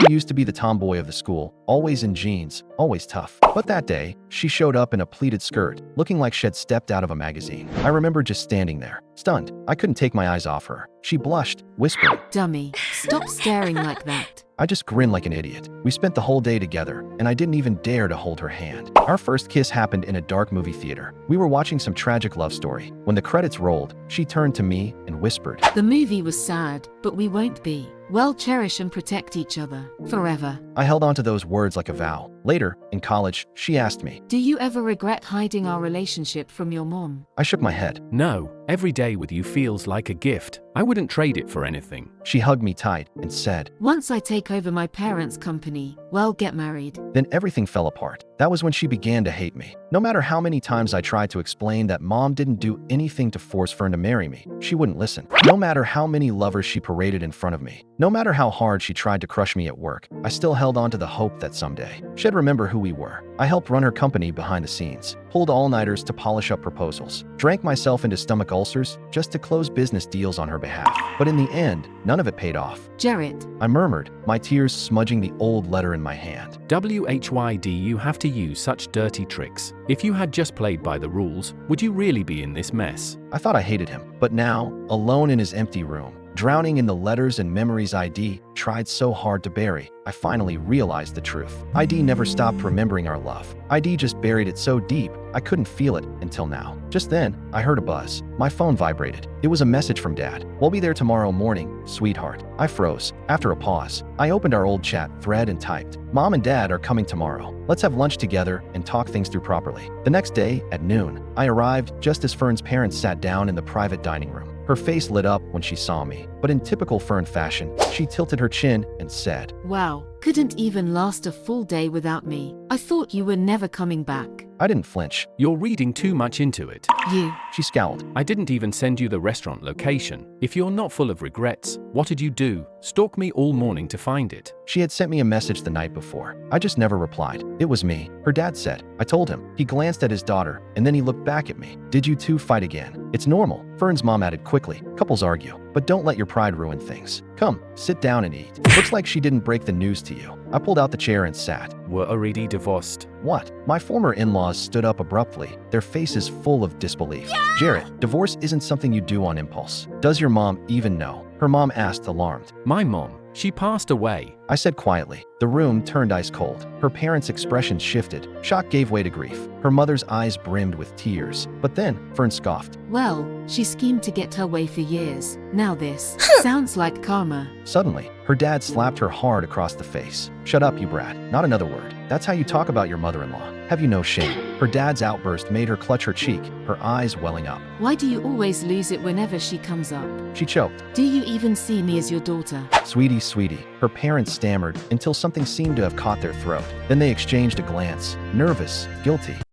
She used to be the tomboy of the school, always in jeans, always tough. But that day, she showed up in a pleated skirt, looking like she'd stepped out of a magazine. I remember just standing there, stunned. I couldn't take my eyes off her. She blushed, whispering, "Dummy, stop staring like that." I just grinned like an idiot. We spent the whole day together, and I didn't even dare to hold her hand. Our first kiss happened in a dark movie theater. We were watching some tragic love story. When the credits rolled, she turned to me and whispered, "The movie was sad, but we won't be. Well, cherish and protect each other forever." I held on to those words like a vow. Later, in college, she asked me, "Do you ever regret hiding our relationship from your mom?" I shook my head. No, every day with you feels like a gift. I wouldn't trade it for anything. She hugged me tight and said, "Once I take over my parents' company, well, get married." Then everything fell apart. That was when she began to hate me. No matter how many times I tried to explain that mom didn't do anything to force Fern to marry me, she wouldn't listen. No matter how many lovers she paraded in front of me, no matter how hard she tried to crush me at work, I still held on to the hope that someday she'd remember who we were. I helped run her company behind the scenes, pulled all-nighters to polish up proposals, drank myself into stomach ulcers just to close business deals on her behalf. But in the end, none of it paid off. "Jarrett." I murmured, my tears smudging the old letter in my hand. WHYD, you have to use such dirty tricks. If you had just played by the rules, would you really be in this mess? I thought I hated him, but now, alone in his empty room, drowning in the letters and memories ID tried so hard to bury, I finally realized the truth. ID never stopped remembering our love. ID just buried it so deep, I couldn't feel it until now. Just then, I heard a buzz. My phone vibrated. It was a message from Dad. "We'll be there tomorrow morning, sweetheart." I froze. After a pause, I opened our old chat thread and typed, "Mom and Dad are coming tomorrow. Let's have lunch together and talk things through properly." The next day, at noon, I arrived just as Fern's parents sat down in the private dining room. Her face lit up when she saw me, but in typical Fern fashion, she tilted her chin and said, "Wow, couldn't even last a full day without me. I thought you were never coming back." I didn't flinch. You're reading too much into it. "You." She scowled. I didn't even send you the restaurant location. If you're not full of regrets, what did you do? Stalk me all morning to find it? She had sent me a message the night before. I just never replied. It was me, her dad said. I told him. He glanced at his daughter, and then he looked back at me. "Did you two fight again?" "It's normal," Fern's mom added quickly. "Couples argue, but don't let your pride ruin things. Come, sit down and eat." Looks like she didn't break the news to you. I pulled out the chair and sat. We're already divorced. What? My former in-laws stood up abruptly, their faces full of disbelief. "Jarrett, divorce isn't something you do on impulse. Does your mom even know?" Her mom asked, alarmed. My mom, she passed away. I said quietly. The room turned ice cold. Her parents' expressions shifted. Shock gave way to grief. Her mother's eyes brimmed with tears. But then, Fern scoffed. "Well, she schemed to get her way for years. Now this. Sounds like karma." Suddenly, her dad slapped her hard across the face. "Shut up, you brat. Not another word. That's how you talk about your mother-in-law. Have you no shame?" Her dad's outburst made her clutch her cheek, her eyes welling up. "Why do you always lose it whenever she comes up? She choked. Do you even see me as your daughter?" "Sweetie, sweetie." Her parents stammered until something seemed to have caught their throat. Then they exchanged a glance, nervous, guilty.